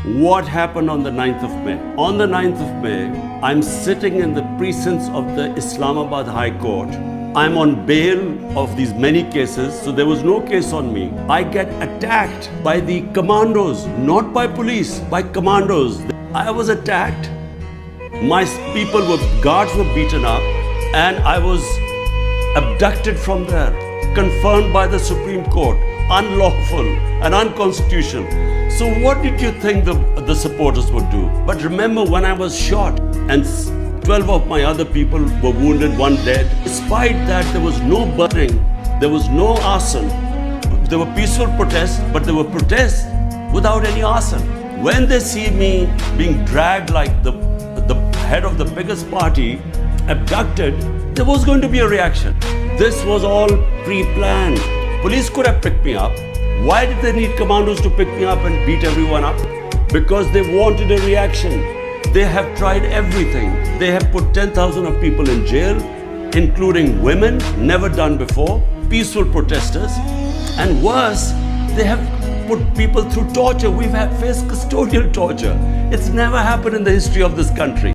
What happened on the 9th of May? On the 9th of May, I'm sitting in the precincts of the Islamabad High Court. I'm on bail of these many cases, so there was no case on me. I get attacked by the commandos, not by police, by commandos. I was attacked. My guards were beaten up, and I was abducted from there, confirmed by the Supreme Court, unlawful and unconstitutional. So what did you think the supporters would do? But remember, when I was shot and 12 of my other people were wounded, one dead, despite that there was no burning, there was no arson. There were peaceful protests, but there were protests without any arson. When they see me being dragged like the head of the biggest party, abducted, there was going to be a reaction. This was all pre-planned. Police could have picked me up. Why did they need commandos to pick me up and beat everyone up? Because they wanted a reaction. They have tried everything. They have put 10,000 of people in jail, including women, never done before, peaceful protesters, and worse, they have put people through torture. We've faced custodial torture. It's never happened in the history of this country.